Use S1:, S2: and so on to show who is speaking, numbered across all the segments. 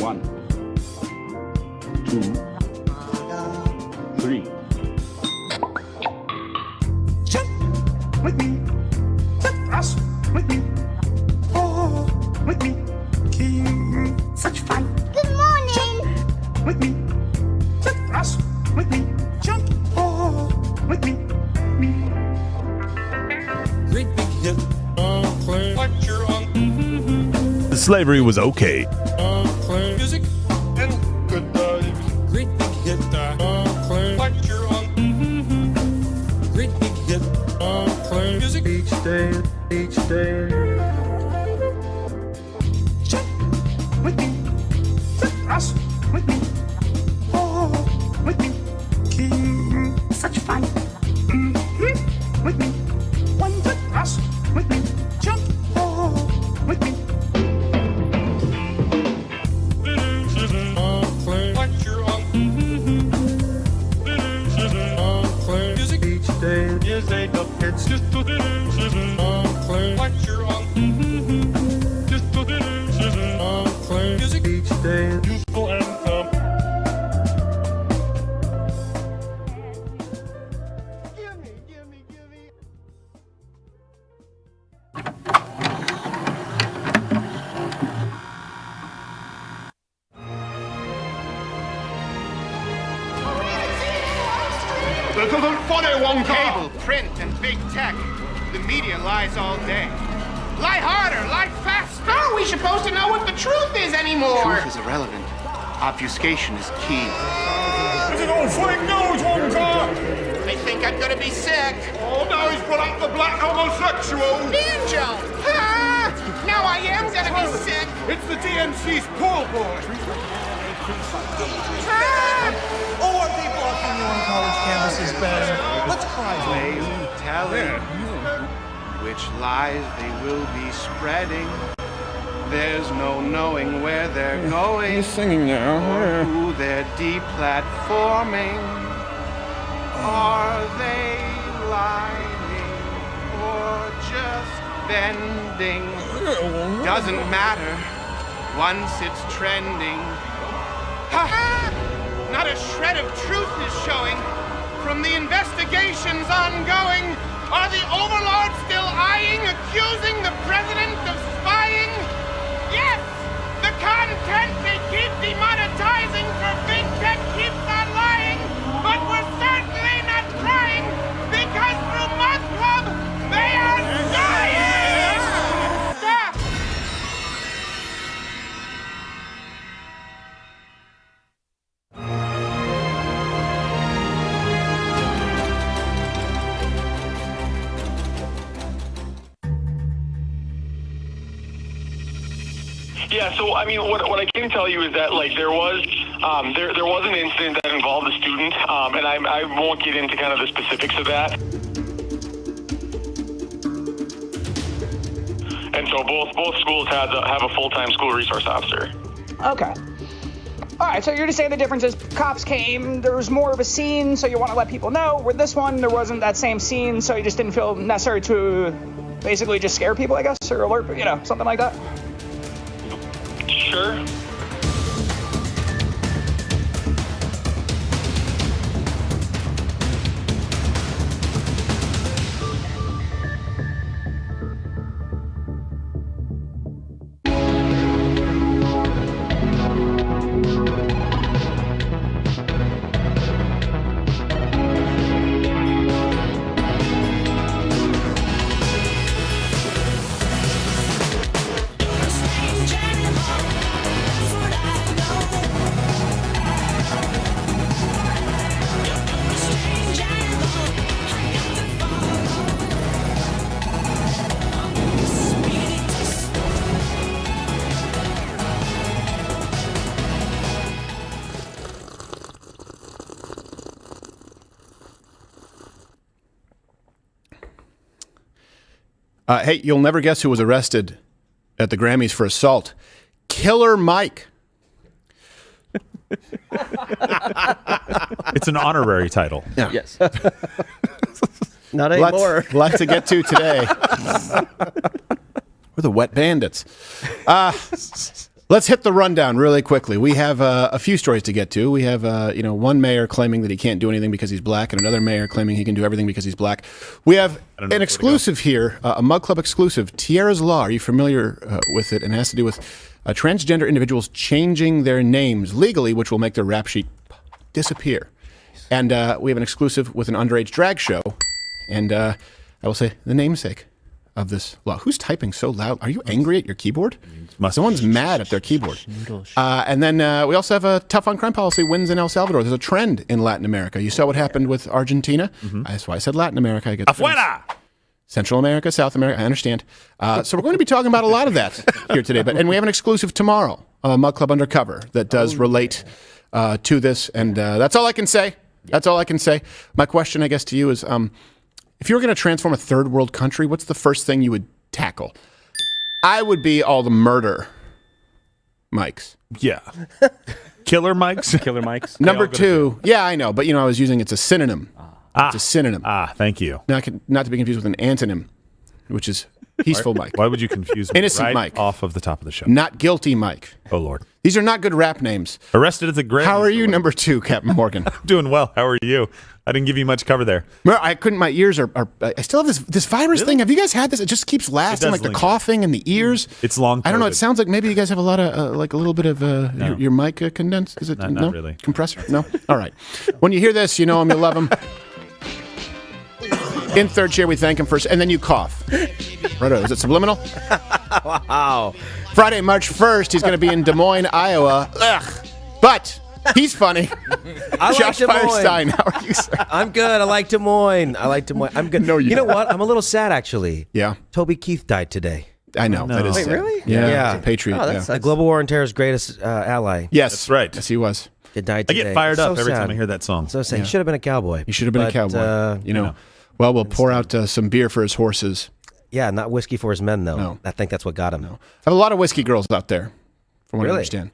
S1: 1, 2, 3.
S2: Jump with me. Us with me. Oh, with me. King. Such fun.
S3: Good morning.
S2: Jump with me. Us with me. Jump. Oh, with me. Me.
S4: Great big hit. Like your
S5: The slavery was okay.
S4: music and good great big hit. Like your great big hit. Music each day.
S2: Jump with me. Us with me. Oh, with me. King. Such fun. With me. One foot. Us with me. Jump. Oh, with me.
S4: like your music each day. Yes, they know it's just to like your just to music each day. Useful and
S6: Cable, print, and big tech. The media lies all day. Lie harder, lie faster.
S7: How are we supposed to know what the truth is anymore?
S6: Truth is irrelevant. Obfuscation is key.
S4: Is it all fake news, Wonka?
S7: I think I'm gonna be sick.
S4: Oh, now he's brought up the black homosexual.
S7: Banjo! Ah! Now I am gonna be sick.
S4: It's the DNC's pool boy.
S7: Ah!
S8: Or people up on your college campuses, Ben. Let's cry.
S6: Plain telling which lies they will be spreading. There's no knowing where they're going.
S4: He's singing now.
S6: Or who they're deplatforming. Are they lying or just bending? Doesn't matter once it's trending. Ha! Not a shred of truth is showing. From the investigations ongoing, are the overlords still eyeing, accusing the president of spying? Yes! The content they keep demonetizing for big tech keeps on lying, but we're certainly not crying, because through Month Club, they are dying! Stop!
S9: Yeah, so I mean, what I can tell you is that like there was an incident that involved a student, and I won't get into kind of the specifics of that. And so both schools have a full-time school resource officer.
S10: Okay. All right, so you're just saying the difference is cops came, there was more of a scene, so you want to let people know. With this one, there wasn't that same scene, so you just didn't feel necessary to basically just scare people, I guess, or alert, something like that.
S9: Sure.
S11: Hey, you'll never guess who was arrested at the Grammys for assault. Killer Mike.
S5: It's an honorary title.
S11: Yeah.
S8: Yes. Not anymore.
S11: Lots to get to today. We're the wet bandits. Look, Let's hit the rundown really quickly. We have a few stories to get to. We have, one mayor claiming that he can't do anything because he's black, and another mayor claiming he can do everything because he's black. We have an exclusive here, a Mug Club exclusive. Tiara's Law. Are you familiar with it? And it has to do with transgender individuals changing their names legally, which will make their rap sheet disappear. And we have an exclusive with an underage drag show. And I will say the namesake of this law. Who's typing so loud? Are you angry at your keyboard? Someone's mad at their keyboard. And then we also have a tough on crime policy wins in El Salvador. There's a trend in Latin America. You saw what happened with Argentina. That's why I said Latin America. I get
S5: Afuera!
S11: Central America, South America. I understand. So we're going to be talking about a lot of that here today. And we have an exclusive tomorrow, Mug Club Undercover, that does relate to this. And that's all I can say. That's all I can say. My question, I guess, to you is, if you were going to transform a third world country, what's the first thing you would tackle? I would be all the murder mics.
S5: Yeah. Killer mics?
S1: Killer mics.
S11: Number two. Yeah, I know. But, I was using it's a synonym. It's a synonym.
S5: Thank you.
S11: Not to be confused with an antonym, which is peaceful mic.
S5: Why would you confuse me?
S11: Innocent
S5: right
S11: mic.
S5: Off of the top of the show.
S11: Not guilty mic.
S5: Oh, Lord.
S11: These are not good rap names.
S5: Arrested at the Grammys.
S11: How are you, number two, Captain Morgan?
S5: Doing well. How are you? I didn't give you much cover there.
S11: I couldn't. My ears are I still have this virus thing. Have you guys had this? It just keeps lasting, like the coughing and the ears.
S5: It's long.
S11: I don't know. It sounds like maybe you guys have a lot of like a little bit of your mic condensed. Is it
S5: not really
S11: compressor? No. All right. When you hear this, you know him. You love him. In third chair, we thank him first, and then you cough. Right? Is it subliminal?
S3: Wow.
S11: Friday, March 1st, he's going to be in Des Moines, Iowa. Ugh. But he's funny.
S3: I
S11: Josh
S3: like Des Moines.
S11: Firestine, how are you, sir?
S3: I'm good. I like Des Moines. I'm good.
S11: No,
S3: you know what? I'm a little sad, actually.
S11: Yeah.
S3: Toby Keith died today.
S11: I know.
S5: No.
S11: That is
S1: Wait,
S11: sad.
S1: really?
S11: Yeah. He's a patriot.
S1: Oh, that
S11: yeah.
S1: sucks.
S3: The global war on terror's greatest ally.
S11: Yes.
S5: That's right.
S11: Yes, he was.
S3: He died
S5: I
S3: today.
S5: get fired up
S3: So
S5: every
S3: sad.
S5: time I hear that song.
S3: So sad. He should have been a cowboy.
S11: He should have been a cowboy. Well, we'll pour out some beer for his horses.
S3: Yeah, not whiskey for his men, though.
S11: No.
S3: I think that's what got him.
S11: I have a lot of whiskey girls out there, from what I understand.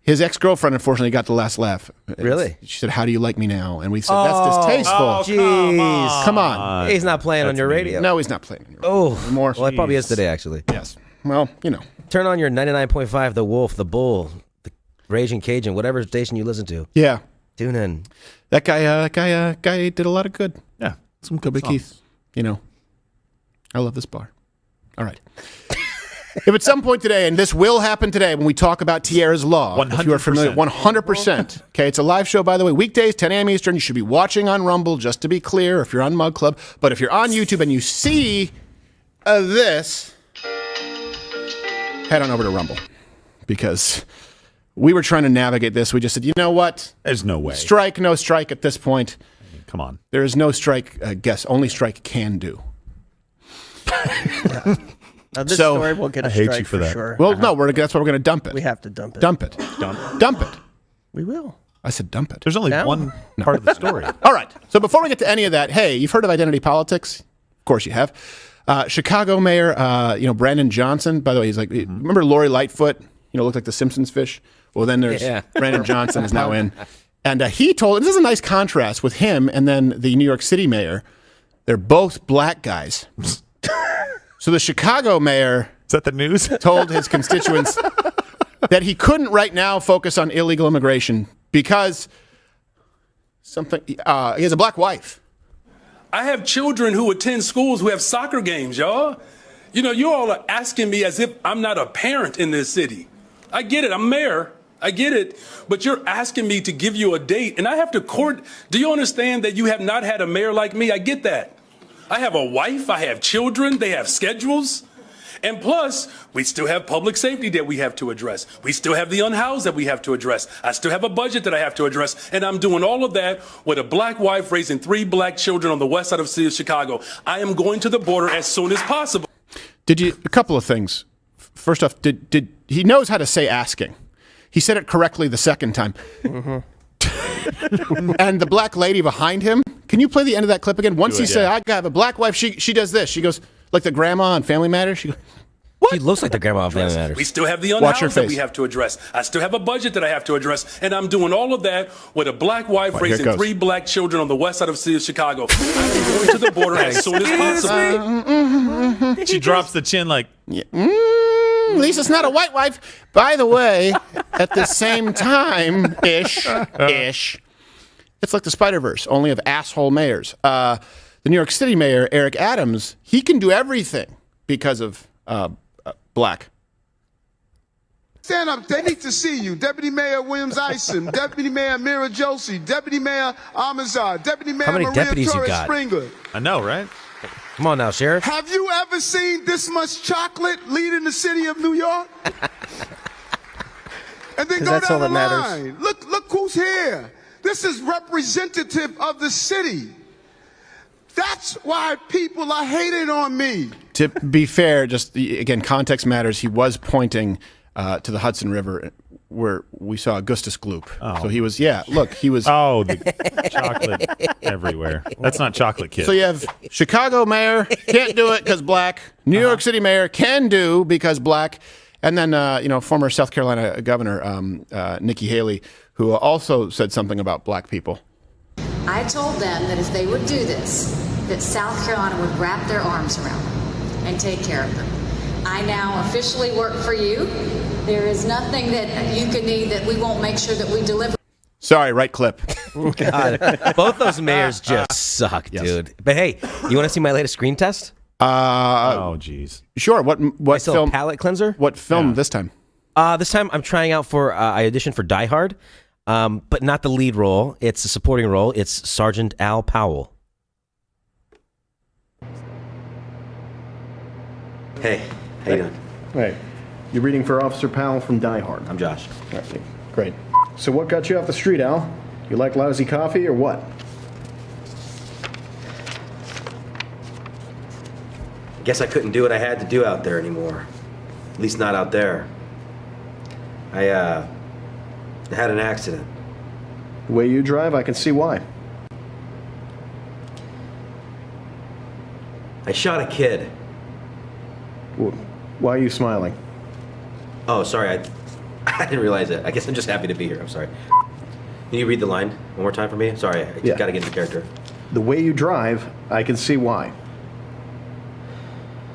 S11: His ex-girlfriend, unfortunately, got the last laugh.
S3: Really?
S11: She said, "How do you like me now?" And we said, "That's distasteful."
S5: Oh,
S3: Jeez.
S11: Come on.
S3: He's not playing on your
S5: mean.
S3: radio.
S11: No, he's not playing.
S3: Oh,
S11: More.
S3: well, it probably is today, actually.
S11: Yes. Well,
S3: Turn on your 99.5, The Wolf, The Bull, The Raging Cajun, whatever station you listen to.
S11: Yeah.
S3: Tune in.
S11: That guy did a lot of good.
S5: Yeah. Some good
S11: Toby
S5: songs.
S11: Keith. I love this bar. All right. If at some point today, and this will happen today when we talk about Tiara's Law, if you are familiar, 100%. Okay, it's a live show, by the way, weekdays, 10 a.m. Eastern. You should be watching on Rumble, just to be clear, if you're on Mug Club. But if you're on YouTube and you see this, head on over to Rumble. Because we were trying to navigate this. We just said, you know what?
S5: There's no way.
S11: Strike, no strike at this point.
S5: Come on.
S11: There is no strike, only strike can do.
S1: Now, this
S11: So,
S1: story will get a
S5: I hate
S1: strike
S5: you for that.
S1: sure.
S11: Well, no, that's why we're going to dump it.
S1: We have to dump it.
S11: Dump it. Dump it.
S1: We will.
S11: I said dump it.
S5: There's only
S1: Now?
S5: one part of the story.
S11: All right. So before we get to any of that, hey, you've heard of identity politics? Of course you have. Chicago Mayor, Brandon Johnson. By the way, he's like, remember Lori Lightfoot? Looked like the Simpsons fish. Well, then there's Brandon Johnson is now in, and he told. This is a nice contrast with him and then the New York City mayor. They're both black guys. So the Chicago mayor
S5: Is that the news?
S11: told his constituents that he couldn't right now focus on illegal immigration because he has a black wife.
S12: I have children who attend schools who have soccer games, y'all. You all are asking me as if I'm not a parent in this city. I get it. I'm mayor. I get it. But you're asking me to give you a date, and I have to court. Do you understand that you have not had a mayor like me? I get that. I have a wife. I have children. They have schedules. And plus, we still have public safety that we have to address. We still have the unhoused that we have to address. I still have a budget that I have to address. And I'm doing all of that with a black wife raising 3 black children on the west side of the city of Chicago. I am going to the border as soon as possible.
S11: A couple of things. First off, did he knows how to say asking. He said it correctly the second time. And the black lady behind him, can you play the end of that clip again? Once he said, I got a black wife, she does this. She goes, like the grandma on Family Matters. She goes, what?
S3: She looks like the grandma of Family Matters.
S12: We still have the
S11: Watch your
S12: unhoused that
S11: face.
S12: we have to address. I still have a budget that I have to address. And I'm doing all of that with a black wife raising 3 black children on the west side of the city of Chicago. I'm going to the border as soon as possible.
S5: She drops the chin like,
S11: At least it's not a white wife. By the way, at the same time, ish, it's like the Spider-Verse, only of asshole mayors. The New York City mayor, Eric Adams, he can do everything because of black.
S13: Stand up. They need to see you. Deputy Mayor Williams Ison, Deputy Mayor Mira Josie, Deputy Mayor Amazar, Deputy Mayor Maria
S3: deputies you
S13: Torres
S3: got?
S13: Springer.
S5: I know, right?
S3: Come on now, Sheriff.
S13: Have you ever seen this much chocolate leading the city of New York? And then go
S1: that's
S13: down
S1: all
S13: the
S1: that
S13: line. Look who's here. This is representative of the city. That's why people are hating on me.
S11: To be fair, just again, context matters. He was pointing to the Hudson River where we saw Augustus Gloop.
S5: Oh.
S11: So he was, he was.
S5: Oh, the chocolate everywhere. That's not chocolate, kid.
S11: So you have Chicago mayor, can't do it because black. New York City mayor can do because black. And then, former South Carolina governor, Nikki Haley, who also said something about black people.
S14: I told them that if they would do this, that South Carolina would wrap their arms around them and take care of them. I now officially work for you. There is nothing that you could need that we won't make sure that we deliver.
S11: Sorry, right clip.
S3: God, both those mayors just suck, dude. But hey, you want to see my latest screen test?
S5: Oh, jeez.
S11: Sure. What film?
S3: Palette cleanser.
S11: What film this time?
S3: This time I'm trying out for. I auditioned for Die Hard, but not the lead role. It's a supporting role. It's Sergeant Al Powell. Hey, how you doing?
S15: Hey, you're reading for Officer Powell from Die Hard.
S3: I'm Josh.
S15: All right, great. So what got you off the street, Al? You like lousy coffee or what?
S3: I guess I couldn't do what I had to do out there anymore. At least not out there. I had an accident.
S15: The way you drive, I can see why.
S3: I shot a kid.
S15: Why are you smiling?
S3: Oh, sorry. I didn't realize it. I guess I'm just happy to be here. I'm sorry. Can you read the line one more time for me? Sorry, I just gotta get into character.
S15: The way you drive, I can see why.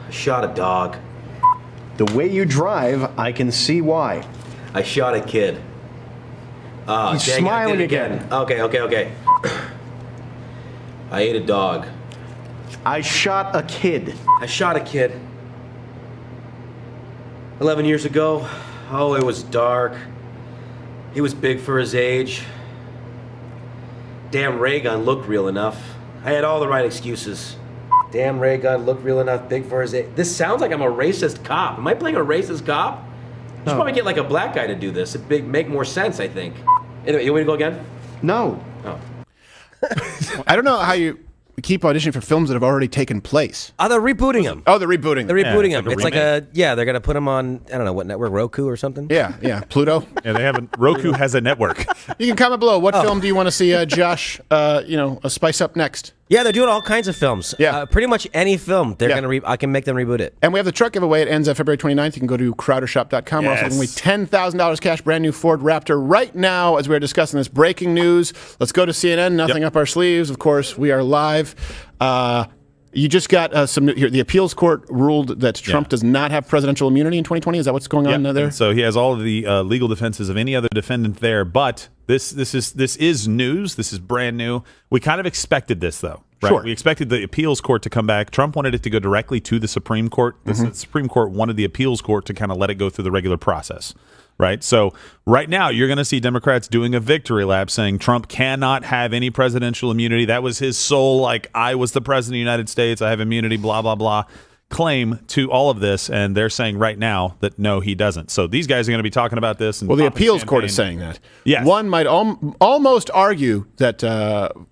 S3: I shot a dog.
S15: The way you drive, I can see why.
S3: I shot a kid.
S15: You're smiling again.
S3: Okay. I ate a dog.
S15: I shot a kid.
S3: I shot a kid. 11 years ago. Oh, it was dark. He was big for his age. Damn ray gun looked real enough. I had all the right excuses. Damn ray gun looked real enough, big for his age. This sounds like I'm a racist cop. Am I playing a racist cop? You should probably get like a black guy to do this. It'd make more sense, I think. Anyway, you want me to go again?
S15: No.
S3: Oh.
S11: I don't know how you keep auditioning for films that have already taken place.
S3: Oh, they're rebooting them.
S11: Oh, they're rebooting.
S3: They're rebooting them.
S5: like a
S3: It's like they're going to put them on, I don't know, what network, Roku or something?
S11: Yeah, Pluto.
S5: Yeah, they haven't. Roku has a network.
S11: You can comment below. What film do you want to see, Josh, spice up next?
S3: Yeah, they're doing all kinds of films.
S11: Yeah.
S3: Pretty much any film, they're going to I can make them reboot it.
S11: And we have the truck giveaway. It ends on February 29th. You can go to crowdershop.com. We're also giving away $10,000 cash, brand new Ford Raptor right now as we're discussing this breaking news. Let's go to CNN. Nothing up our sleeves. Of course, we are live. You just got some new here. The appeals court ruled that Trump does not have presidential immunity in 2020. Is that what's going on there?
S5: And so he has all of the legal defenses of any other defendant there. But this is news. This is brand new. We kind of expected this, though. Right?
S11: Sure.
S5: We expected the appeals court to come back. Trump wanted it to go directly to the Supreme Court. The Supreme Court wanted the appeals court to kind of let it go through the regular process. Right. So right now you're going to see Democrats doing a victory lap saying Trump cannot have any presidential immunity. That was his sole, like, I was the president of the United States. I have immunity, blah, blah, blah, claim to all of this. And they're saying right now that, no, he doesn't. So these guys are going to be talking about this. And
S11: well, the appeals court is saying that.
S5: Yes.
S11: One might almost argue that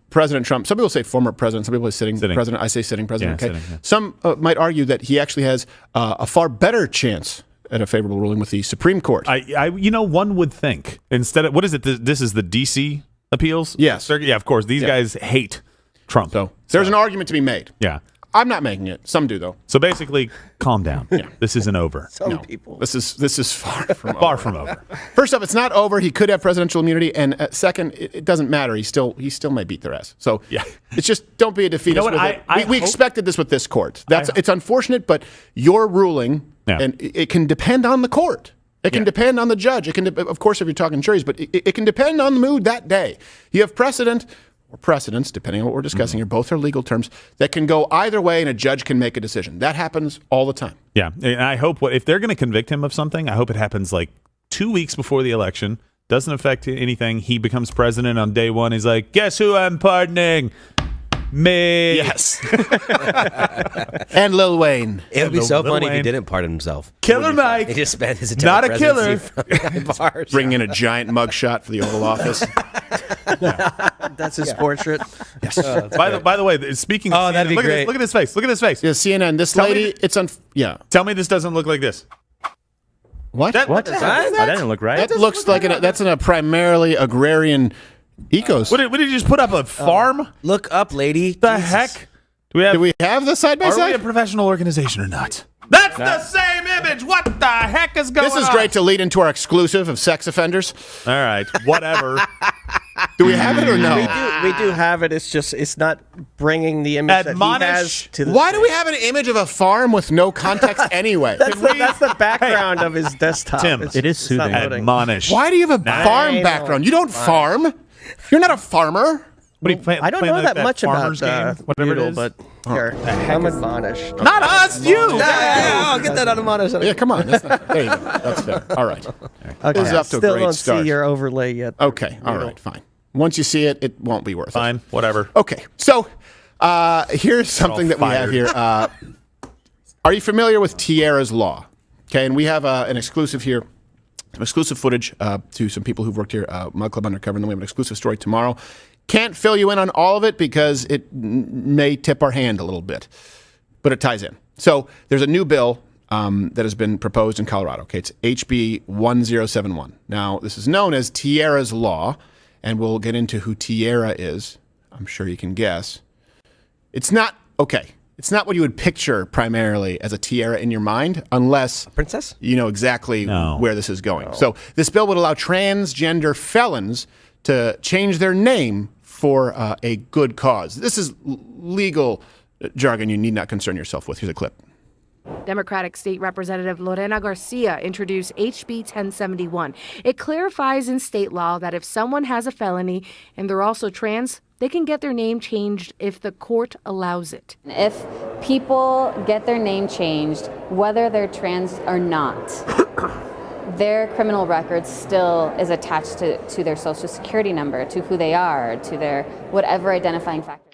S11: President Trump, some people say former president, some people say sitting president. I say sitting president.
S5: Yeah,
S11: okay.
S5: sitting, yeah.
S11: Some might argue that he actually has a far better chance at a favorable ruling with the Supreme Court.
S5: One would think instead of, what is it? This is the DC appeals?
S11: Yes.
S5: Yeah, of course. These guys hate Trump.
S11: So there's an argument to be made.
S5: Yeah.
S11: I'm not making it. Some do though.
S5: So basically, calm down.
S11: Yeah.
S5: This isn't over.
S1: Some people.
S11: This is far from
S5: Far
S11: over.
S5: from over.
S11: First off, it's not over. He could have presidential immunity, and second, it doesn't matter. He still may beat their ass. So
S5: yeah,
S11: it's just don't be a defeatist.
S5: You know what?
S11: We expected this with this court. It's unfortunate, but your ruling, and it can depend on the court. It can depend on the judge. It can, of course, if you're talking juries, but it can depend on the mood that day. You have precedent or precedents, depending on what we're discussing here. Both are legal terms that can go either way, and a judge can make a decision. That happens all the time.
S5: Yeah, and I hope if they're going to convict him of something, I hope it happens like 2 weeks before the election. Doesn't affect anything. He becomes president on day one. He's like, guess who I'm pardoning? Me.
S11: Yes. And Lil Wayne.
S1: It would be so
S5: Lil
S1: funny if he
S5: Wayne.
S1: didn't pardon himself.
S5: Killer Mike.
S1: He just spent his entire
S5: Not a killer.
S1: bars.
S11: Bring in a giant mugshot for the Oval Office.
S1: That's his portrait.
S11: Yes.
S5: By the way, speaking of CNN,
S1: that'd be great.
S5: Look at his face. Look at his face.
S11: Yeah, CNN. This lady,
S5: Tell me this doesn't look like this.
S11: What?
S16: What? That didn't look right.
S11: That looks like that's in a primarily agrarian ecosystem.
S5: What did you just put up a farm?
S1: Look up, lady.
S5: The heck? Do we have
S11: the side by
S5: Are we
S11: side?
S5: a professional organization or not? That's the same image. What the heck is going on?
S11: This is great to lead into our exclusive of sex offenders.
S5: All right, whatever.
S11: Do we have it or no?
S1: We do have it. It's not bringing the image that he has to the.
S11: Why do we have an image of a farm with no context anyway?
S1: That's the background of his desktop.
S5: Tim,
S16: it is soothing.
S5: Admonish.
S11: Why do you have a farm background? You don't farm. You're not a farmer.
S5: What are you playing?
S1: I don't know that much about
S5: farmer's game, whatever it
S1: Noodle,
S5: is.
S1: but here, I'm admonished.
S5: Not us, you.
S1: I'll get that admonished.
S11: Yeah, come on. There you go. That's fair. All right.
S1: Okay.
S11: This is up to a
S1: Still
S11: great
S1: don't
S11: start.
S1: see your overlay yet.
S11: Okay. All right. Fine. Once you see it, it won't be worth it.
S5: Fine. Whatever.
S11: Okay. So here's something that we have here. Are you familiar with Tiara's law? Okay, and we have an exclusive here. Some exclusive footage to some people who've worked here, Club Undercover, and then we have an exclusive story tomorrow. Can't fill you in on all of it because it may tip our hand a little bit, but it ties in. So there's a new bill that has been proposed in Colorado. Okay, it's HB 1071. Now, this is known as Tiara's Law, and we'll get into who Tiara is. I'm sure you can guess. It's not what you would picture primarily as a tiara in your mind, unless
S1: princess.
S11: You know exactly where this is going. So this bill would allow transgender felons to change their name for a good cause. This is legal jargon you need not concern yourself with. Here's a clip.
S17: Democratic State Representative Lorena Garcia introduced HB 1071. It clarifies in state law that if someone has a felony and they're also trans, they can get their name changed if the court allows it.
S18: If people get their name changed, whether they're trans or not, their criminal record still is attached to their social security number, to who they are, to their whatever identifying factor.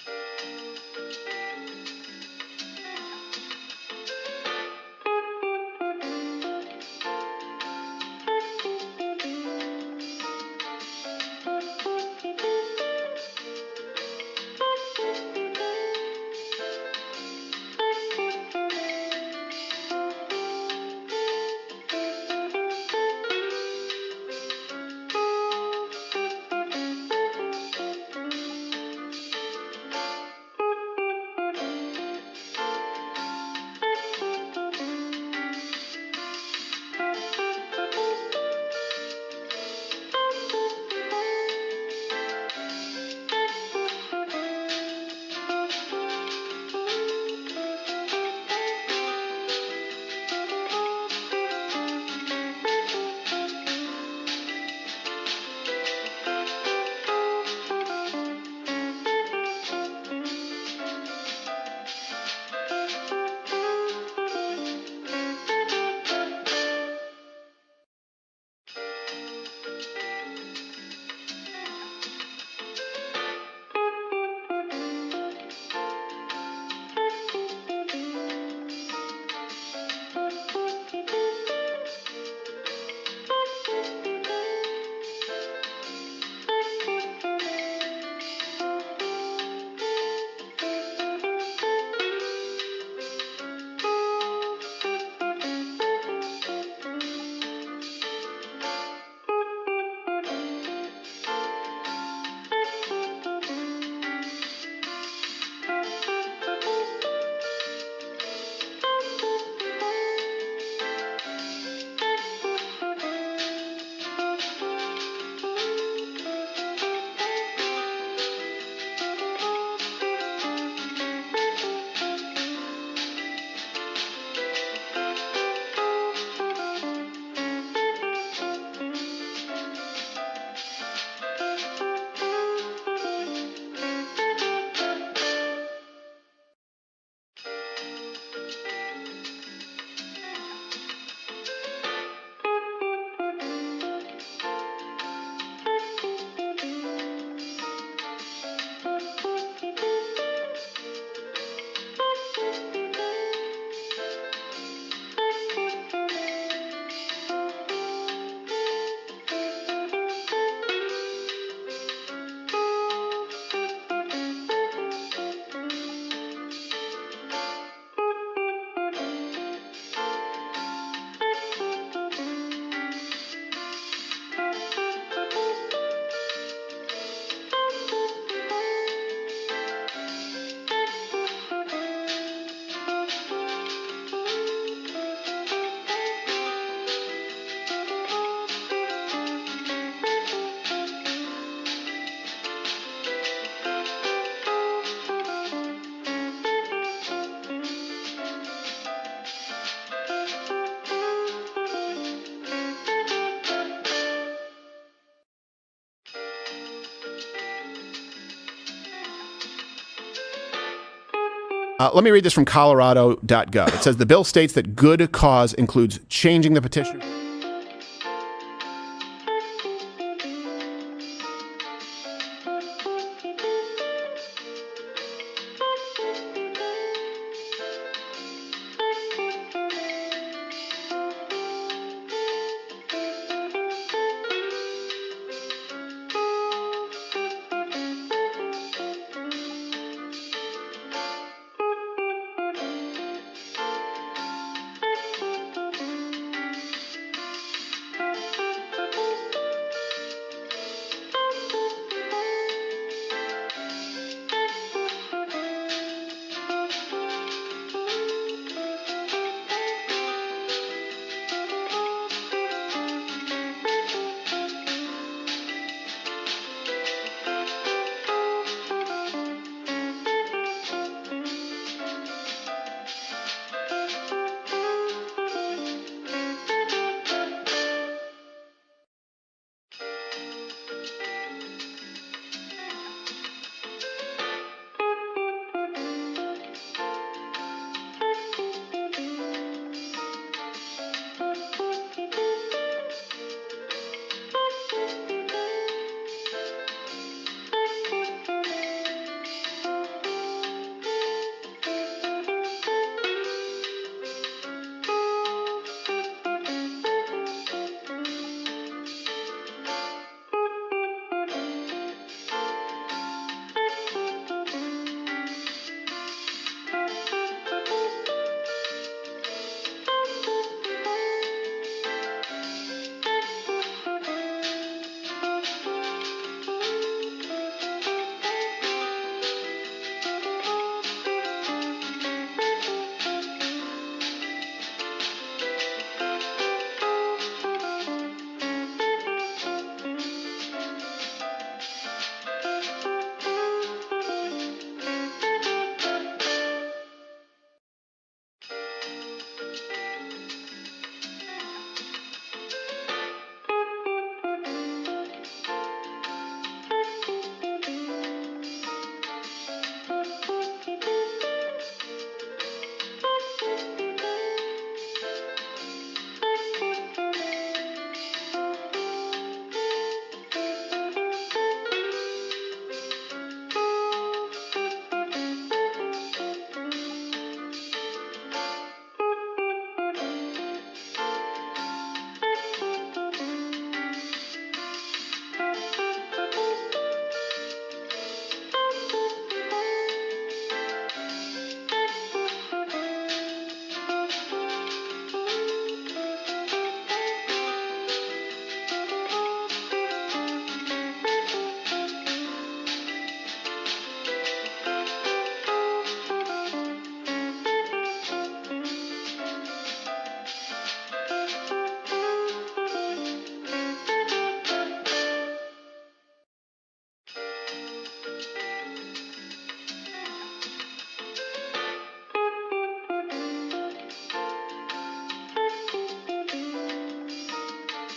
S11: Let me read this from Colorado.gov. It says the bill states that good cause includes changing the petition.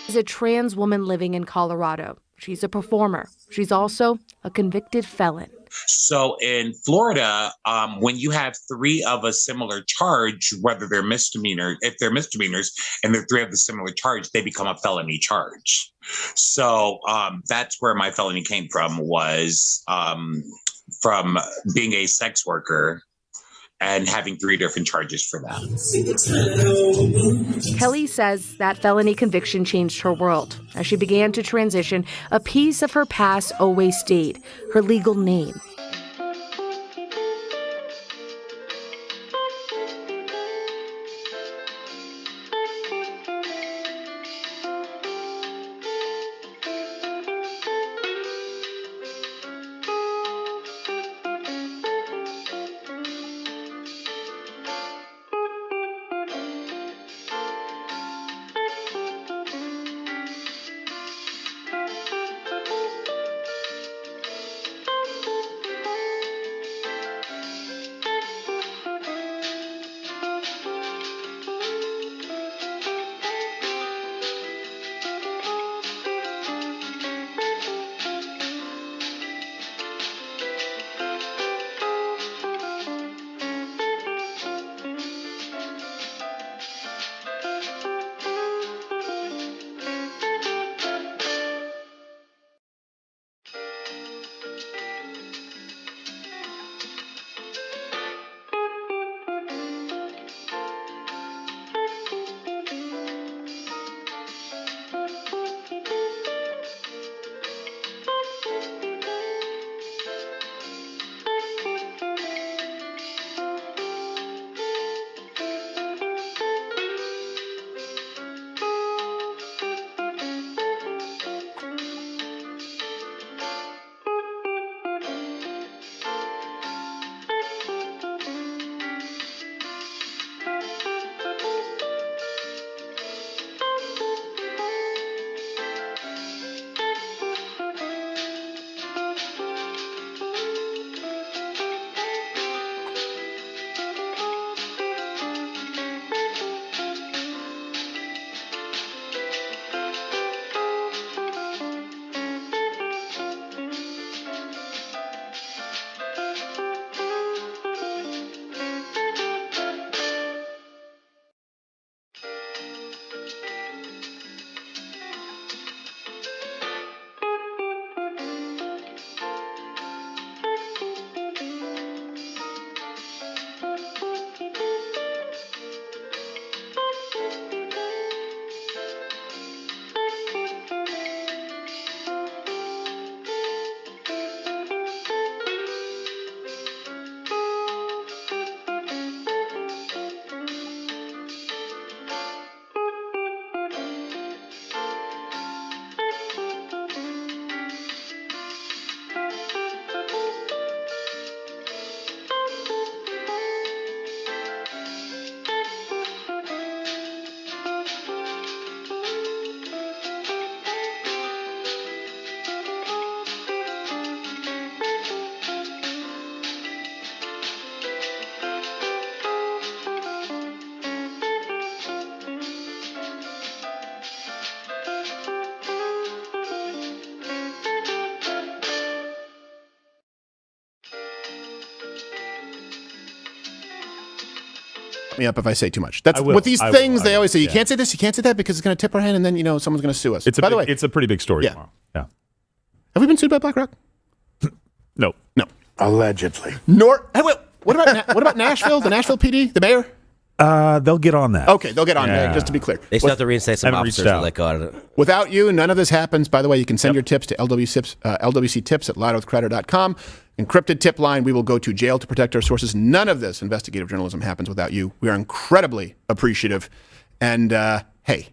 S17: She's a trans woman living in Colorado. She's a performer. She's also a convicted felon.
S19: So in Florida, when you have three of a similar charge, whether they're misdemeanor, if they're misdemeanors and they're three of the similar charge, they become a felony charge. So that's where my felony came from, was from being a sex worker and having three different charges for that.
S17: Kelly says that felony conviction changed her world. As she began to transition, a piece of her past always stayed, her legal name.
S11: me up if I say too much. That's
S5: I will.
S11: with these
S5: I
S11: things.
S5: will.
S11: They always say you
S5: Yeah.
S11: can't say this, you can't say that because it's going to tip our hand, and then someone's going to sue us.
S5: It's
S11: By the way,
S5: it's a pretty big story
S11: Yeah.
S5: tomorrow. Yeah.
S11: have we been sued by BlackRock?
S5: No.
S11: No.
S2: Allegedly.
S11: Hey, wait, what about Nashville? The Nashville PD, the mayor?
S5: They'll get on that.
S11: Okay, they'll get on
S5: Yeah.
S11: that. Just to be clear,
S1: They still have to reinstate some
S5: Haven't reached
S1: officers that
S5: out.
S1: let go of it.
S11: without you, none of this happens. By the way, you can send your tips to LWC tips at loudwithcrowder.com. Encrypted tip line. We will go to jail to protect our sources. None of this investigative journalism happens without you. We are incredibly appreciative. And hey,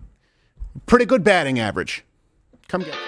S11: pretty good batting average. Come get it.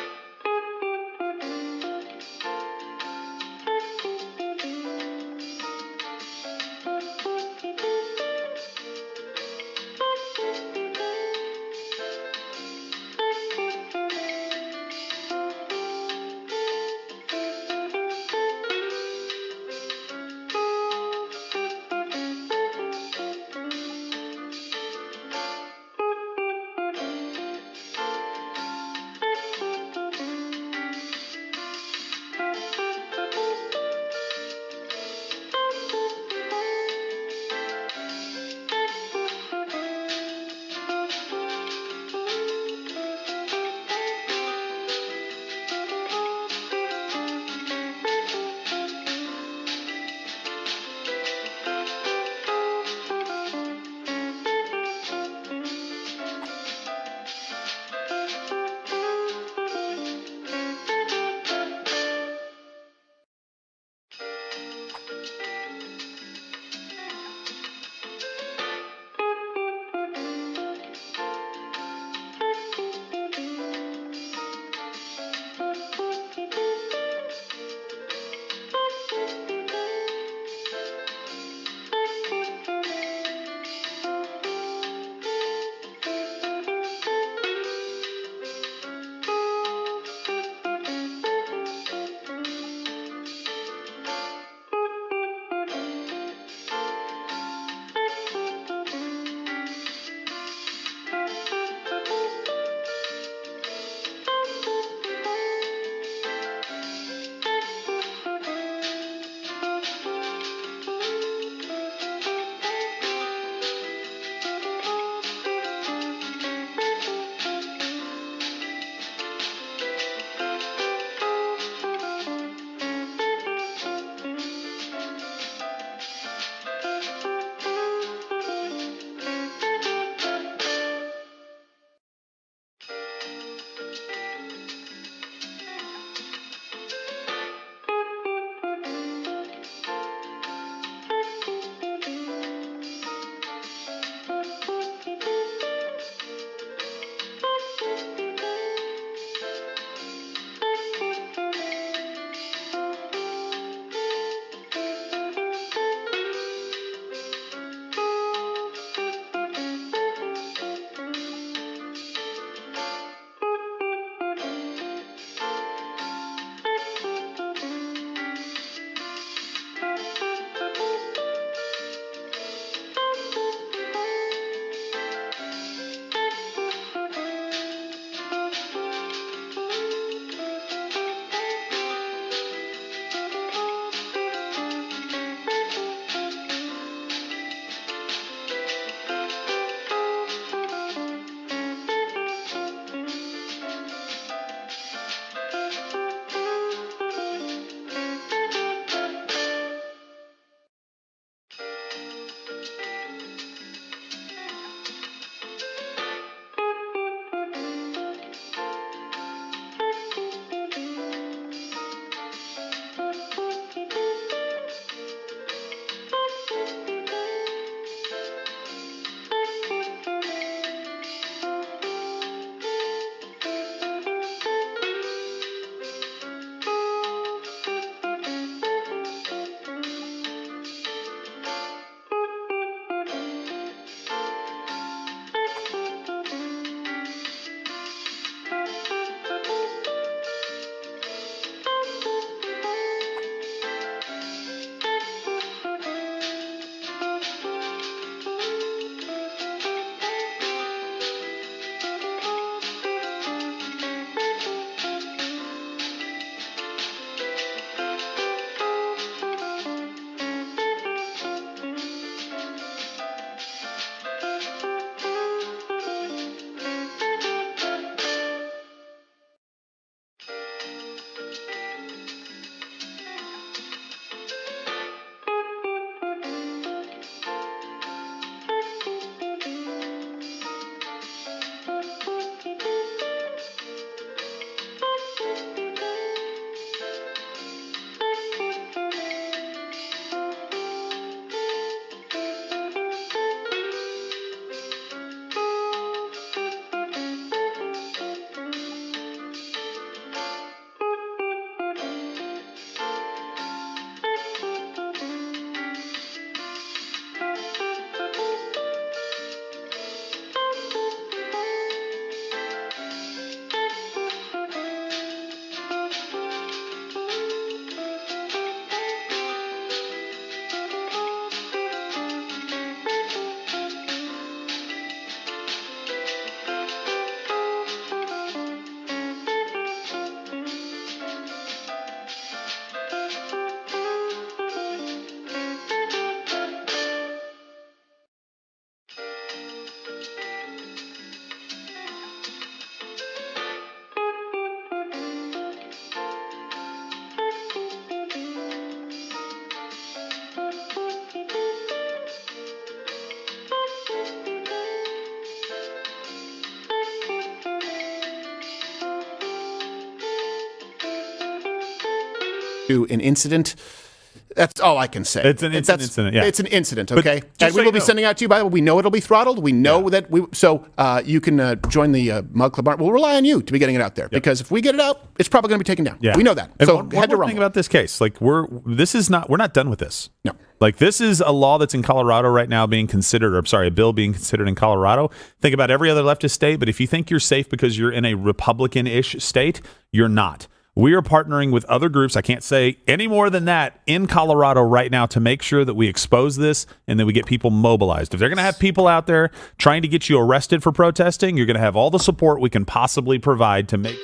S11: to an incident. That's all I can say.
S5: It's an incident. Yeah,
S11: it's an incident. Okay, and we
S5: so
S11: will be sending out to you. By the way, we know it'll be throttled. We know that we. So you can join the Mug Club. We'll rely on you to be getting it out there because if we get it out, it's probably going to be taken down.
S5: Yeah,
S11: we know that.
S5: And
S11: so
S5: one
S11: head to
S5: more
S11: Rumble.
S5: thing about this case, like we're not done with this.
S11: No.
S5: Like this is a law that's in Colorado right now being considered, or I'm sorry, a bill being considered in Colorado. Think about every other leftist state, but if you think you're safe because you're in a Republican-ish state, you're not. We are partnering with other groups, I can't say any more than that, in Colorado right now to make sure that we expose this and that we get people mobilized. If they're going to have people out there trying to get you arrested for protesting, you're going to have all the support we can possibly provide to make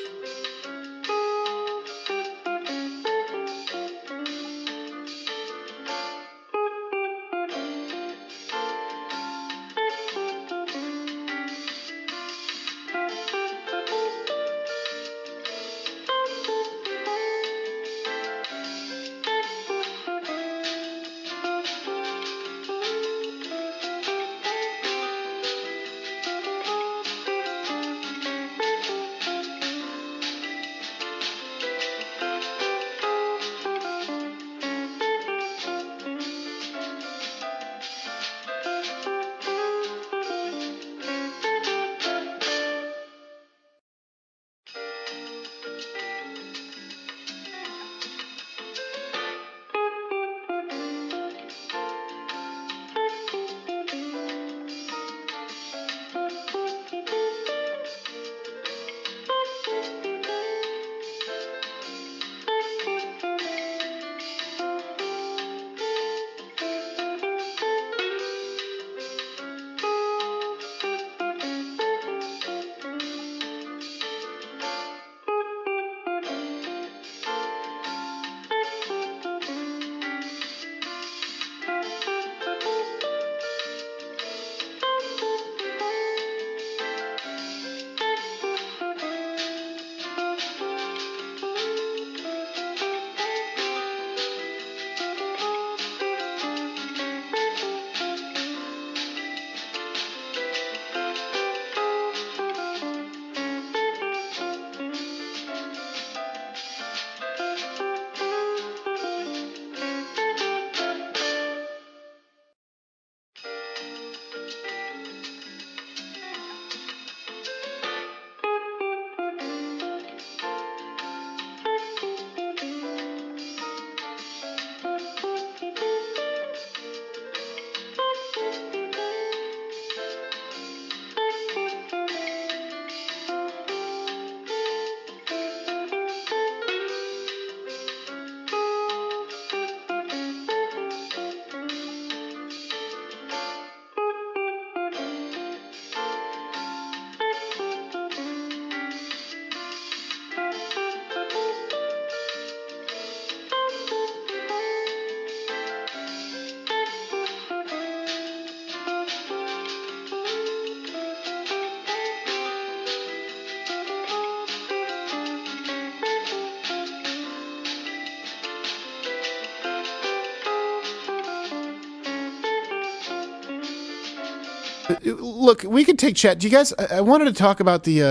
S11: Look, we could take chat. Do you guys? I wanted to talk about the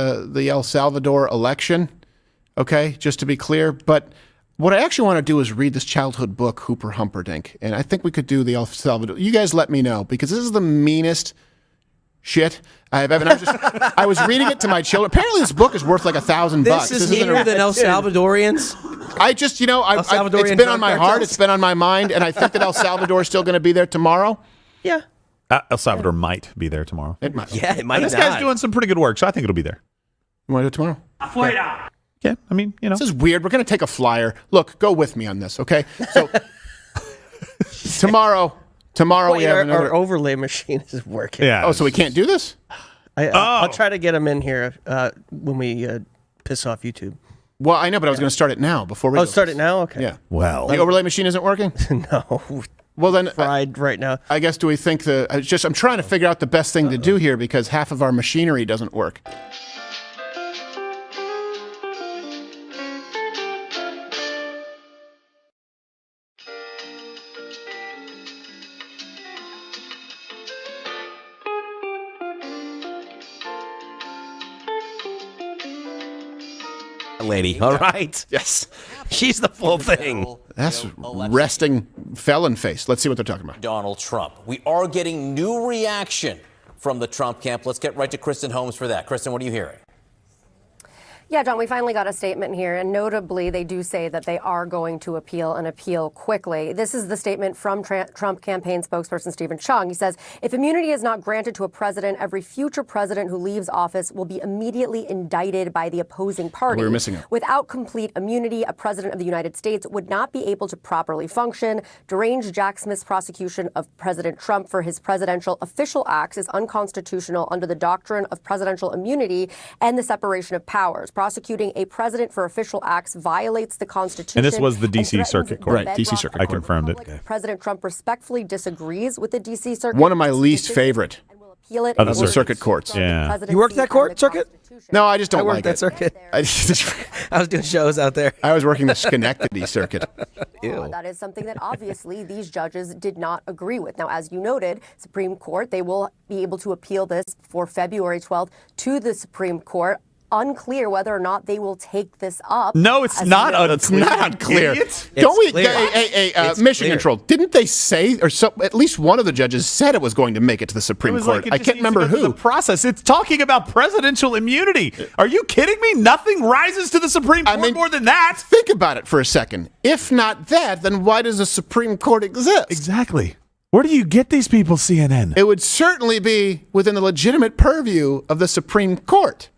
S11: El Salvador election. Okay, just to be clear. But what I actually want to do is read this childhood book, Humperdink, and I think we could do the El Salvador. You guys, let me know because this is the meanest shit I've ever. I was reading it to my children. Apparently, this book is worth like $1,000.
S1: This is meaner than El Salvadorians.
S11: I just, it's been on my heart. It's been on my mind, and I think that El Salvador is still going to be there tomorrow.
S1: Yeah.
S5: El Salvador might be there tomorrow.
S11: It might.
S1: Yeah, it might.
S5: And this guy's doing some pretty good work, so I think it'll be there.
S11: You want to do it tomorrow?
S1: Afuera.
S5: Yeah, I mean,
S11: This is weird. We're going to take a flyer. Look, go with me on this, okay? So tomorrow
S1: Wait,
S11: we have another.
S1: our overlay machine is working.
S5: Yeah.
S11: Oh, so we can't do this?
S1: I'll try to get him in here when we piss off YouTube.
S11: Well, I know, but I was going to start it now before we.
S1: Start it now? Okay.
S11: Yeah.
S5: Well,
S11: the overlay machine isn't working.
S1: No.
S11: Well, then
S1: fried right now.
S11: I guess do we think I'm trying to figure out the best thing to do here because half of our machinery doesn't work.
S20: lady, all right?
S11: Yes.
S20: She's the full thing.
S11: That's resting felon face. Let's see what they're talking about.
S20: Donald Trump. We are getting new reaction from the Trump camp. Let's get right to Kristen Holmes for that. Kristen, what are you hearing?
S21: Yeah, John, we finally got a statement here, and notably, they do say that they are going to appeal and appeal quickly. This is the statement from Trump campaign spokesperson Stephen Chung. He says, if immunity is not granted to a president, every future president who leaves office will be immediately indicted by the opposing party.
S11: We were missing it.
S21: Without complete immunity, a president of the United States would not be able to properly function. Deranged Jack Smith's prosecution of President Trump for his presidential official acts is unconstitutional under the doctrine of presidential immunity and the separation of powers. Prosecuting a president for official acts violates the Constitution.
S5: And this was the D.C. Circuit Court.
S11: Right, D.C. Circuit
S5: I
S11: Court.
S5: confirmed it.
S21: President Trump respectfully disagrees with the D.C. Circuit.
S11: One of my least favorite
S21: Appeal it
S5: of
S11: of the circuit courts.
S5: Yeah.
S1: You worked that court circuit?
S11: No, I just don't
S1: I worked
S11: like
S1: that
S11: it.
S1: circuit. I was doing shows out there.
S11: I was working the Schenectady circuit.
S21: That is something that obviously these judges did not agree with. Now, as you noted, Supreme Court, they will be able to appeal this for February 12th to the Supreme Court. Unclear whether or not they will take this up.
S5: No, it's not unclear.
S11: It's not unclear.
S5: Idiots.
S11: Don't we?
S1: It's
S11: Mission
S1: clear.
S11: Control. Didn't they say, or so? At least one of the judges said it was going to make it to the
S5: It
S11: Supreme
S5: was
S11: Court.
S5: like it
S11: I
S5: just
S11: can't
S5: needs to
S11: remember
S5: go through
S11: who.
S5: the process. It's talking about presidential immunity. Are you kidding me? Nothing rises to the Supreme Court more than that.
S11: Think about it for a second. If not that, then why does the Supreme Court exist?
S5: Exactly. Where do you get these people, CNN?
S11: It would certainly be within the legitimate purview of the Supreme Court.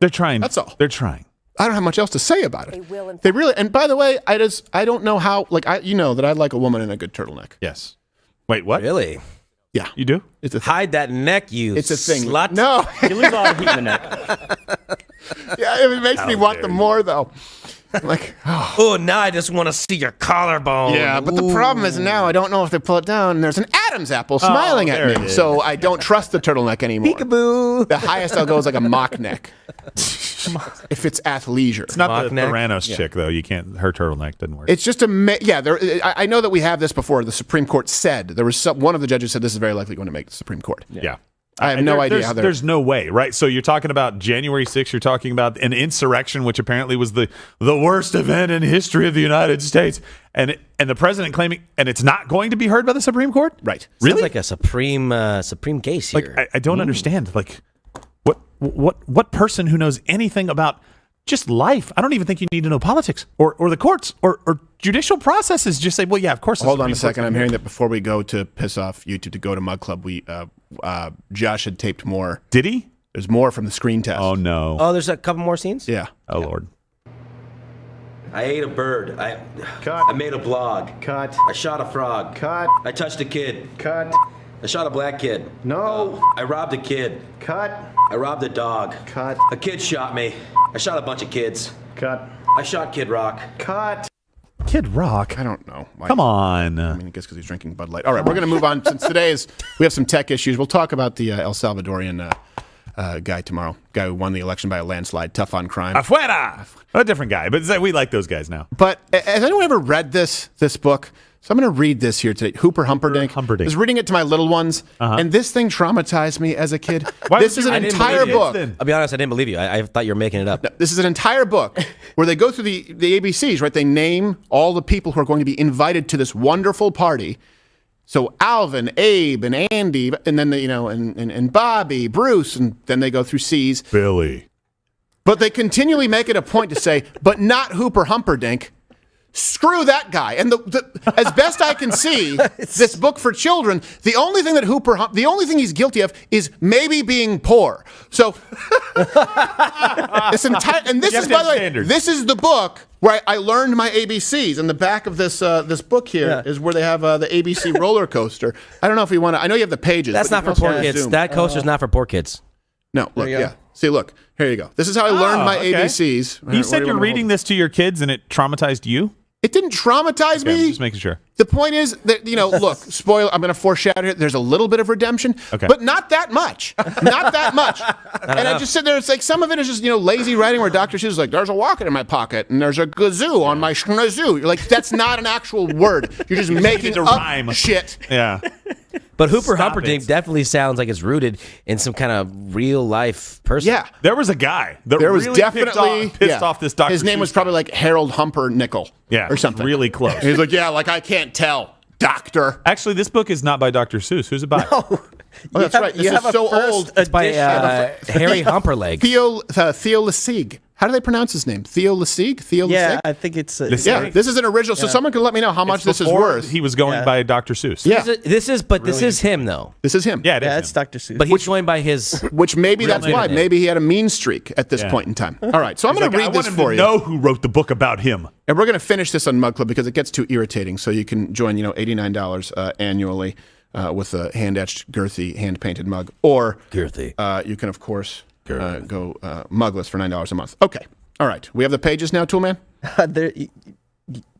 S5: They're trying.
S11: That's all.
S5: They're trying.
S11: I don't have much else to say about it. They really. And by the way, I don't know how. You know that I like a woman in a good turtleneck.
S5: Yes. Wait, what?
S1: Really?
S11: Yeah,
S5: you do.
S11: It's a
S1: hide that neck, you.
S11: It's a thing.
S1: Slut.
S11: No,
S16: You lose a lot of heat in the neck.
S11: yeah, it makes me want them more though. Like,
S1: oh, now I just want to see your collarbone.
S11: yeah, but the problem is now I don't know if they pull it down. And there's an Adam's apple smiling
S5: there
S11: at
S5: it
S11: me,
S5: is.
S11: so I don't trust the turtleneck anymore.
S1: Peekaboo.
S11: The highest I'll go is like a mock neck. If it's athleisure.
S5: It's not the
S1: neck.
S5: Theranos chick though. You can't. Her turtleneck didn't work.
S11: It's just I know that we have this before. The Supreme Court said there was one of the judges said this is very likely going to make the Supreme Court.
S5: Yeah.
S11: I have no idea how they're.
S5: There's no way, right? So you're talking about January 6th. You're talking about an insurrection, which apparently was the worst event in history of the United States, and the president claiming, and it's not going to be heard by the Supreme Court,
S11: right?
S1: Sounds like a supreme case here.
S5: Like I don't understand. Like what person who knows anything about just life? I don't even think you need to know politics or the courts or judicial processes. Just say, well, yeah, of course.
S11: Hold on a second. I'm hearing that before we go to piss off YouTube to go to Mug Club, Josh had taped more.
S5: Did he?
S11: There's more from the screen test.
S5: Oh no.
S1: Oh, there's a couple more scenes?
S11: Yeah.
S5: Oh Lord.
S3: I ate a bird. I made a blog.
S15: Cut.
S3: I shot a frog.
S15: Cut.
S3: I touched a kid.
S15: Cut.
S3: I shot a black kid.
S15: No.
S3: I robbed a kid.
S15: Cut.
S3: I robbed a dog.
S15: Cut.
S3: A kid shot me. I shot a bunch of kids.
S15: Cut.
S3: I shot Kid Rock.
S15: Cut.
S5: Kid Rock.
S11: I don't know.
S5: Come on.
S11: I mean, I guess because he's drinking Bud Light. All right, we're going to move on. Since we have some tech issues. We'll talk about the El Salvadorian guy tomorrow. Guy who won the election by a landslide. Tough on crime.
S5: Afuera. A different guy, but we like those guys now.
S11: But has anyone ever read this book? So I'm going to read this here today. Humperdink. I was reading it to my little ones, and this thing traumatized me as a kid. This is an entire book.
S1: I'll be honest, I didn't believe you. I thought you were making it up.
S11: No, this is an entire book where they go through the ABCs, right? They name all the people who are going to be invited to this wonderful party. So Alvin, Abe, and Andy, and then and Bobby, Bruce, and then they go through C's.
S5: Billy.
S11: But they continually make it a point to say, but not Humperdink. Screw that guy. And as best I can see, this book for children, the only thing he's guilty of is maybe being poor. So this is, by the way, this is the book where I learned my ABCs. In the back of this book here is where they have the ABC roller coaster. I don't know if you want to. I know you have the pages.
S1: That's not for poor kids. That coaster's not for poor kids.
S11: No, look, yeah. See, look, here you go. This is how I learned my ABCs.
S5: You said you're reading this to your kids and it traumatized you?
S11: It didn't traumatize me.
S5: I'm just making sure.
S11: The point is that, look, spoil, I'm going to foreshadow here. There's a little bit of redemption, but not that much. Not that much. And I just sit there, it's like some of it is just, lazy writing where Dr. Seuss is like, there's a rocket in my pocket and there's a gazoo on my schnazoo. You're like, that's not an actual word. You're just making up
S5: rhyme.
S11: shit.
S5: Yeah.
S7: But Humperdink definitely sounds like it's rooted in some kind of real life person.
S11: Yeah.
S5: There was a guy that
S11: There was
S5: really
S11: definitely
S5: pissed off this Dr.
S11: His name was probably like Harold Humpernickel.
S5: Yeah,
S11: or something.
S5: really close.
S11: He's like, yeah, like I can't tell, doctor.
S5: Actually, this book is not by Dr. Seuss. Who's it by?
S11: Oh, that's right. This is so old.
S7: It's by Harry Humperleg.
S11: Theo Lesig. How do they pronounce his name? Theo Lesig? Theo
S1: Yeah,
S11: Lesig?
S1: I think it's.
S11: Yeah, this is an original. So someone can let me know how much this is
S5: Before
S11: worth.
S5: He was going by Dr. Seuss.
S11: Yeah.
S7: This is him though.
S11: This is him.
S5: Yeah, it is
S1: it's Dr. Seuss.
S7: But he's joined by his.
S11: Which maybe
S7: Real
S11: that's
S7: name.
S11: why. Maybe he had a mean streak at this point in time. All right, so I'm
S5: He's
S11: going to
S5: like,
S11: read this
S5: I want
S11: for
S5: him
S11: you.
S5: to know who wrote the book about him.
S11: And we're going to finish this on Mug Club because it gets too irritating. So you can join, $89 annually with a hand-etched, girthy, hand-painted mug. Or
S7: girthy.
S11: You can, of course, go mugless for $9 a month. Okay. All right. We have the pages now, Toolman?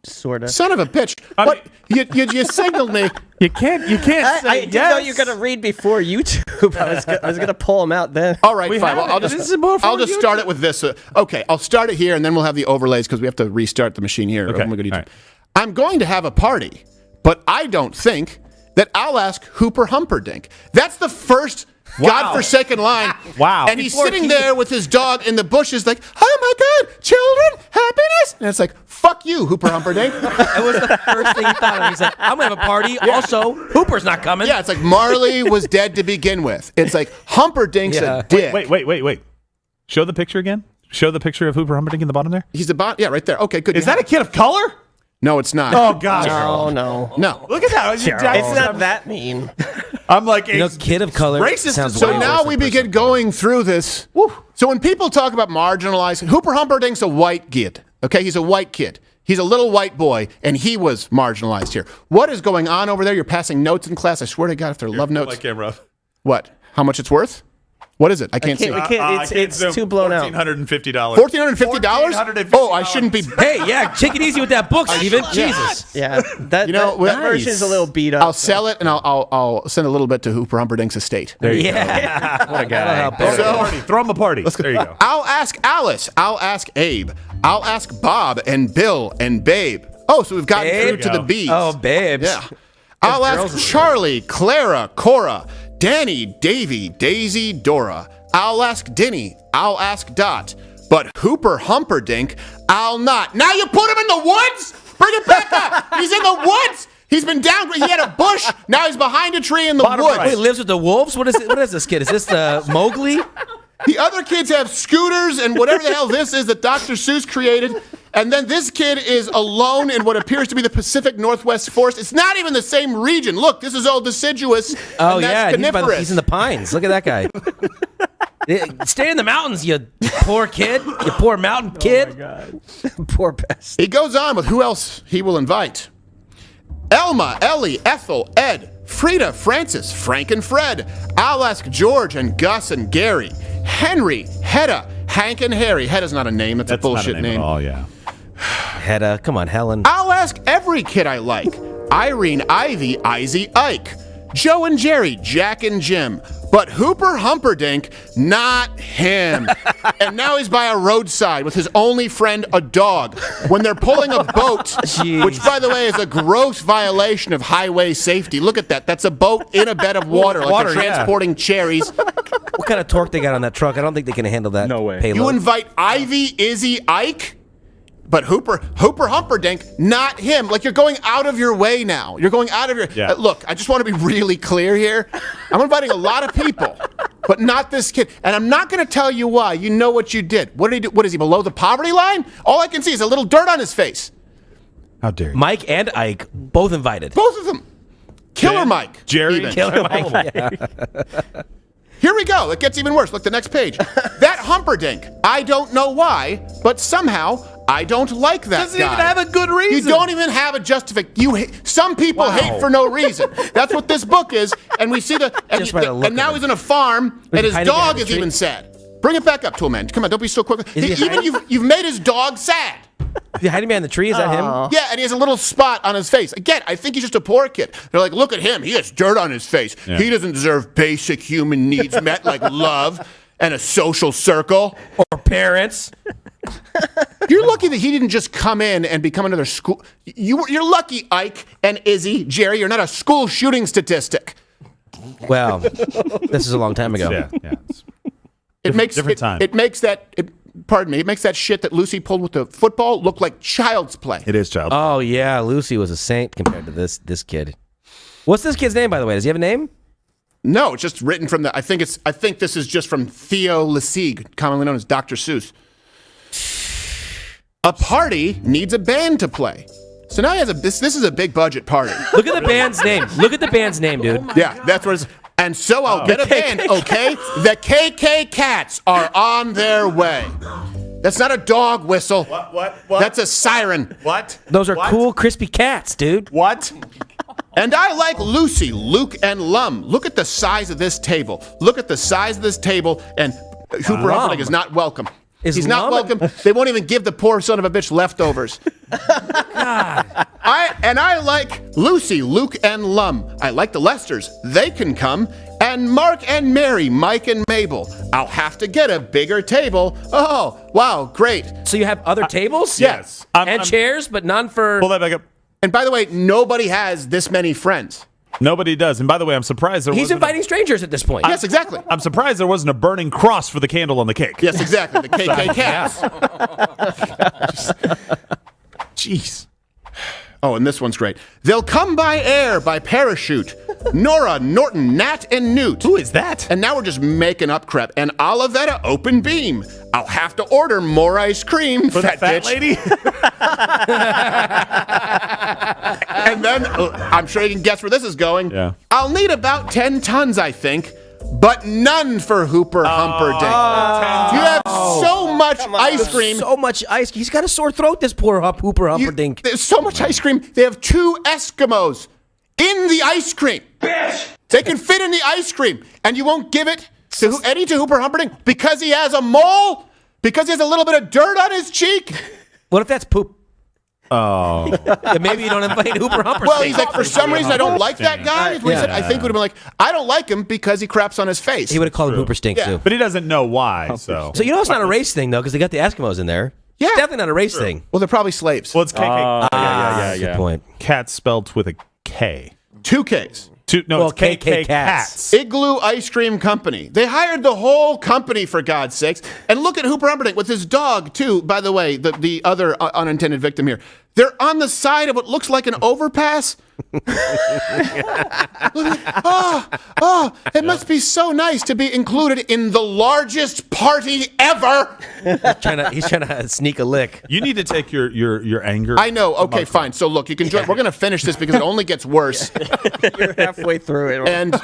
S1: Sort of.
S11: Son of a bitch. What? You signaled me.
S5: You can't
S1: I didn't know you were going to read before YouTube. I was going to pull them out then.
S11: All right, fine. Well, I'll just start it with this. Okay, I'll start it here, and then we'll have the overlays because we have to restart the machine here.
S5: Okay.
S11: When we go to YouTube. I'm going to have a party, but I don't think that I'll ask Hooper Humperdink. That's the first godforsaken line.
S5: Wow.
S11: And he's sitting there with his dog in the bushes like, oh my God, children, happiness. And it's like, fuck you, Hooper Humperdink.
S7: That was the first thing he thought of. He's like, I'm going to have a party. Also, Hooper's not coming.
S11: Yeah, it's like Marley was dead to begin with. It's like Humperdink's a dick.
S5: Wait. Show the picture again. Show the picture of Hooper Humperdink in the bottom there.
S11: He's the bottom. Yeah, right there. Okay, good.
S5: Is that a kid of color?
S11: No, it's not.
S5: Oh, God.
S1: No.
S5: Look at that.
S1: It's not that mean.
S5: I'm like,
S7: kid of color.
S5: Racist.
S11: So now we begin going through this. So when people talk about marginalizing, Hooper Humperdink's a white kid. Okay, he's a white kid. He's a little white boy, and he was marginalized here. What is going on over there? You're passing notes in class. I swear to God, if they're love notes.
S5: Camera.
S11: What? How much it's worth? What is it? I can't see.
S1: We can't. It's too blown out.
S5: $1,450.
S11: $1,450? Oh, I shouldn't be.
S7: Hey, yeah, take it easy with that book, Steven. Jesus.
S1: Yeah, that version is a little beat up.
S11: I'll sell it, and I'll send a little bit to Hooper Humperdink's estate.
S5: There you
S7: go.
S5: What a guy. Throw him a party. There you go.
S11: I'll ask Alice. I'll ask Abe. I'll ask Bob and Bill and Babe. Oh, so we've gotten through to the B's.
S7: Oh, babes.
S11: Yeah. I'll ask Charlie, Clara, Cora, Danny, Davy, Daisy, Dora. I'll ask Denny. I'll ask Dot. But Hooper Humperdink, I'll not. Now you put him in the woods? Bring it back up. He's in the woods. He's been downgraded. He had a bush. Now he's behind a tree in the woods.
S7: Wait, he lives with the wolves? What is this kid? Is this the Mowgli?
S11: The other kids have scooters and whatever the hell this is that Dr. Seuss created. And then this kid is alone in what appears to be the Pacific Northwest forest. It's not even the same region. Look, this is all deciduous.
S7: Oh,
S11: and that's
S7: yeah.
S11: coniferous.
S7: He's in the pines. Look at that guy. Stay in the mountains, you poor kid. You poor mountain kid.
S1: Oh, my God. Poor pest.
S11: He goes on with who else he will invite. Elma, Ellie, Ethel, Ed, Frida, Francis, Frank and Fred. I'll ask George and Gus and Gary. Henry, Hedda, Hank and Harry. Hedda's not a name. That's a bullshit
S5: not a name. Oh, yeah.
S7: Hedda, come on, Helen.
S11: I'll ask every kid I like. Irene, Ivy, Izzy, Ike. Joe and Jerry, Jack and Jim. But Hooper Humperdink, not him. And now he's by a roadside with his only friend, a dog, when they're pulling a boat, which, by the way, is a gross violation of highway safety. Look at that. That's a boat in a bed of water, like they're transporting cherries.
S7: What kind of torque they got on that truck? I don't think they can handle that. No way. Payload.
S11: You invite Ivy, Izzy, Ike? But Hooper Humperdink, not him. Like, you're going out of your way now. You're going out of your...
S5: Yeah.
S11: Look, I just want to be really clear here. I'm inviting a lot of people, but not this kid. And I'm not going to tell you why. You know what you did. What did he do? What is he, below the poverty line? All I can see is a little dirt on his face.
S5: How dare you?
S7: Mike and Ike, both invited.
S11: Both of them. Killer Mike.
S5: Jerry.
S11: Even.
S7: Killer Mike. Yeah.
S11: Here we go. It gets even worse. Look, the next page. That Humperdink. I don't know why, but somehow I don't like that
S5: Doesn't
S11: guy.
S5: even have a good reason.
S11: You don't even have a justification. Some people hate for no reason. That's what this book is. And we see and now he's on a farm, and his dog is even sad. Bring it back up, Toolman. Come on, don't be so quick. Even you've made his dog sad.
S7: Is he hiding behind the tree? Is that him?
S11: Yeah, and he has a little spot on his face. Again, I think he's just a poor kid. They're like, look at him. He has dirt on his face.
S5: Yeah.
S11: He doesn't deserve basic human needs met like love and a social circle.
S7: Or parents.
S11: You're lucky that he didn't just come in and become another school. You're lucky, Ike and Izzy, Jerry, you're not a school shooting statistic.
S7: Well, this is a long time ago.
S5: Yeah.
S11: It makes
S5: different time.
S11: It makes that. Pardon me. It makes that shit that Lucy pulled with the football look like child's play.
S5: It is child's play.
S7: Oh yeah, Lucy was a saint compared to this kid. What's this kid's name, by the way? Does he have a name?
S11: No, it's just written from the. I think this is just from Theo Lesigue, commonly known as Dr. Seuss. A party needs a band to play. So now he has this is a big budget party.
S7: Look at the band's name. Look at the band's name, dude.
S11: Yeah, that's what it's. And so I'll get a band, okay? The KK Cats are on their way. That's not a dog whistle.
S1: What?
S11: That's a siren.
S1: What?
S7: Those are cool, crispy cats, dude.
S1: What?
S11: And I like Lucy, Luke, and Lum. Look at the size of this table. Look at the size of this table, and Hooper Humperdink is not welcome. He's not welcome. They won't even give the poor son of a bitch leftovers.
S7: God.
S11: I like Lucy, Luke, and Lum. I like the Lesters. They can come. And Mark and Mary, Mike and Mabel. I'll have to get a bigger table. Oh, wow, great.
S7: So you have other tables?
S11: Yes.
S7: And chairs, but none for...
S5: Pull that back up.
S11: And by the way, nobody has this many friends.
S5: Nobody does. And by the way, I'm surprised
S7: He's inviting strangers at this point.
S11: Yes, exactly.
S5: I'm surprised there wasn't a burning cross for the candle on the cake.
S11: Yes, exactly. The KK Cats.
S5: Jeez.
S11: Oh, and this one's great. They'll come by air, by parachute. Nora, Norton, Nat, and Newt.
S5: Who is that?
S11: And now we're just making up crap. And Olivetta, open beam. I'll have to order more ice cream,
S5: For that fat
S11: bitch.
S5: lady?
S11: And then, I'm sure you can guess where this is going.
S5: Yeah.
S11: I'll need about 10 tons, I think. But none for Hooper Humperdink. You have so much ice cream.
S7: So much ice. He's got a sore throat, this poor Hooper Humperdink.
S11: There's so much ice cream. They have 2 Eskimos in the ice cream. Bitch! They can fit in the ice cream. And you won't give it to Eddie to Hooper Humperdink because he has a mole? Because he has a little bit of dirt on his cheek?
S7: What if that's poop?
S5: Oh.
S7: Maybe you don't invite Hooper Humperdink.
S11: Well, he's like, for some reason, I don't like that guy. Is what he said. I think would have been like, I don't like him because he craps on his face.
S7: He would have called him Hooper Stink, too.
S5: But he doesn't know why, so.
S7: So you know it's not a race thing, though, because they got the Eskimos in there.
S11: Yeah.
S7: It's definitely not a race thing.
S11: Well, they're probably slaves.
S5: Well, it's KK.
S7: Good point.
S5: Cat spelled with a K.
S11: 2 Ks.
S5: It's KK Cats.
S11: Igloo Ice Cream Company. They hired the whole company, for God's sakes. And look at Hooper Humperdink with his dog, too, by the way, the other unintended victim here. They're on the side of what looks like an overpass. It must be so nice to be included in the largest party ever.
S7: He's trying to sneak a lick.
S5: You need to take your anger.
S11: I know. Okay, fine. So look, you can join. We're going to finish this because it only gets worse.
S1: You're halfway through it.
S11: And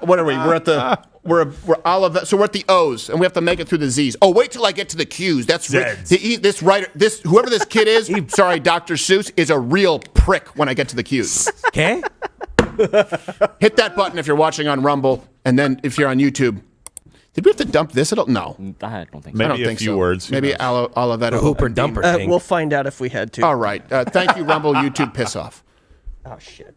S11: what are we? We're at the we're Olive. So we're at the O's, and we have to make it through the Z's. Oh, wait till I get to the Q's. That's this writer. Whoever this kid is. Sorry, Dr. Seuss is a real prick when I get to the Q's.
S7: Okay.
S11: Hit that button if you're watching on Rumble, and then if you're on YouTube. Did we have to dump this? No.
S16: I don't think so.
S5: Maybe a few words.
S11: Maybe Olivetta.
S7: Hooper Dumper thing.
S1: We'll find out if we had to.
S11: All right. Thank you, Rumble. YouTube, piss off.
S1: Oh, shit.